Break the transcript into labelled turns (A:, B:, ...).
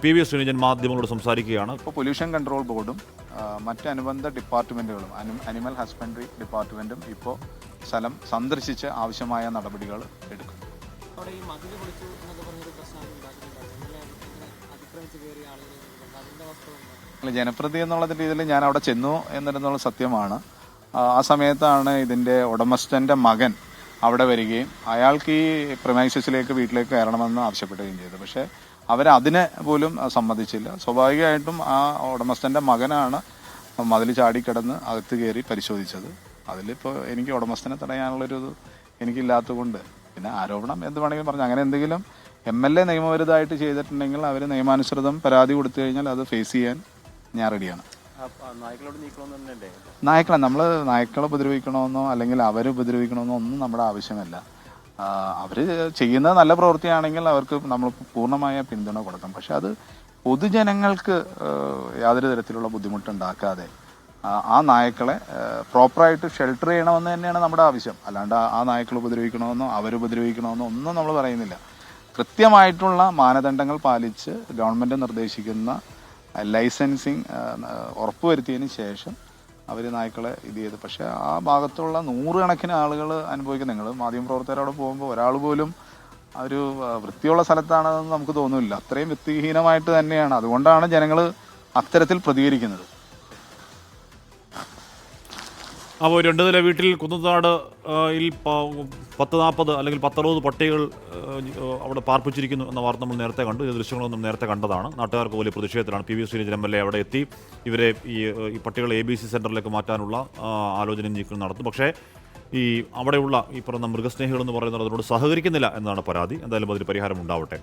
A: P V Sreenijan മാധ്യമങ്ങളോട് സംസാരിക്കുകയാണ്.
B: ഇപ്പോൾ പൊല്യൂഷൻ കൺട്രോൾ ബോർഡും മറ്റ് അനുബന്ധ ഡിപ്പാർട്ട്മെൻറ്റുകളും അനിമൽ ഹസ്ബൻഡറി ഡിപ്പാർട്ട്മെൻറ്റും ഇപ്പോൾ സ്ഥലം സന്ദർശിച്ച് ആവശ്യമായ നടപടികൾ എടുക്കും. ജനപ്രതി എന്നുള്ള രീതിയിൽ ഞാൻ അവിടെ ചെന്നു എന്നിരുന്നുള്ള സത്യമാണ്. ആ സമയത്താണ് ഇതിൻ്റെ ഉടമസ്ഥൻ്റെ മകൻ അവിടെ വരികയും അയാൾക്ക് ഈ പ്രമൈസസിലേക്ക് വീട്ടിലേക്ക് കയറണമെന്ന് ആവശ്യപ്പെടുകയും ചെയ്തു. പക്ഷേ അവരതിനെ പോലും സമ്മതിച്ചില്ല. സ്വാഭാവികമായിട്ടും ആ ഉടമസ്ഥൻ്റെ മകനാണ് മതിൽ ചാടിക്കിടന്ന് അകത്ത് കയറി പരിശോധിച്ചത്. അതിലിപ്പോൾ എനിക്ക് ഉടമസ്ഥനെ തടയാനുള്ളൊരു എനിക്കില്ലാത്തത് കൊണ്ട് പിന്നെ ആരോപണം എന്ത് വേണമെങ്കിലും പറഞ്ഞു. അങ്ങനെ എന്തെങ്കിലും MLA നിയമവിരുദ്ധമായിട്ട് ചെയ്തിട്ടുണ്ടെങ്കിൽ അവർ നിയമാനുസൃതം പരാതി കൊടുത്തു കഴിഞ്ഞാൽ അത് ഫേസ് ചെയ്യാൻ ഞാൻ റെഡിയാണ്. നായ്ക്കളെ ഉപദ്രവിക്കണമെന്നോ അല്ലെങ്കിൽ അവരെ ഉപദ്രവിക്കണമെന്നോ ഒന്നും നമ്മുടെ ആവശ്യമല്ല. അവർ ചെയ്യുന്ന നല്ല പ്രവൃത്തിയാണെങ്കിൽ അവർക്ക് നമ്മൾ പൂർണ്ണമായ പിന്തുണ കൊടുക്കാം. പക്ഷെ അത് പൊതുജനങ്ങൾക്ക് യാതൊരു തരത്തിലുള്ള ബുദ്ധിമുട്ടുണ്ടാക്കാതെ ആ നായ്ക്കളെ പ്രോപ്പറായിട്ട് ഷെൽട്ടർ ചെയ്യണമെന്ന് തന്നെയാണ് നമ്മുടെ ആവശ്യം. അല്ലാണ്ട് ആ നായ്ക്കൾ ഉപദ്രവിക്കണമെന്നോ അവരുപദ്രവിക്കണമെന്നോ ഒന്നും നമ്മൾ പറയുന്നില്ല. കൃത്യമായിട്ടുള്ള മാനദണ്ഡങ്ങൾ പാലിച്ച് ഗവൺമെൻറ് നിർദ്ദേശിക്കുന്ന ലൈസൻസിങ് ഉറപ്പുവരുത്തിയതിന് ശേഷം അവർ നായ്ക്കളെ ഇത് ചെയ്ത്. പക്ഷേ ആ ഭാഗത്തുള്ള നൂറുകണക്കിന് ആളുകൾ അനുഭവിക്കുന്ന, നിങ്ങൾ മാധ്യമപ്രവർത്തകരോട് പോകുമ്പോൾ ഒരാൾ പോലും ഒരു വൃത്തിയുള്ള സ്ഥലത്താണെന്ന് നമുക്ക് തോന്നുന്നില്ല. അത്രയും വൃത്തിഹീനമായിട്ട് തന്നെയാണ്. അതുകൊണ്ടാണ് ജനങ്ങൾ അത്തരത്തിൽ പ്രതികരിക്കുന്നത്.
A: അപ്പോൾ 2 നില വീട്ടിൽ കുന്നത്താട് 10-40 അല്ലെങ്കിൽ 10-60 പട്ടികൾ അവിടെ പാർപ്പിച്ചിരിക്കുന്നു എന്ന വാർത്ത നമ്മൾ നേരത്തെ കണ്ടു. ഈ ദൃശ്യങ്ങളൊന്നും നേരത്തെ കണ്ടതാണ്. നാട്ടുകാർക്ക് വലിയ പ്രതിഷേധത്തിലാണ്. പി വി ശ്രീനിജൻ MLA അവിടെ എത്തി ഇവരെ ഈ പട്ടികളെ ABC സെൻ്ററിലേക്ക് മാറ്റാനുള്ള ആലോചനയും നീക്കം നടത്തും. പക്ഷേ ഈ അവിടെയുള്ള ഈ പറഞ്ഞ മൃഗസ്നേഹികളെന്ന് പറയുന്നത് അതിനോട് സഹകരിക്കുന്നില്ല എന്നാണ് പരാതി. എന്തായാലും അതിന് പരിഹാരം ഉണ്ടാവട്ടെ.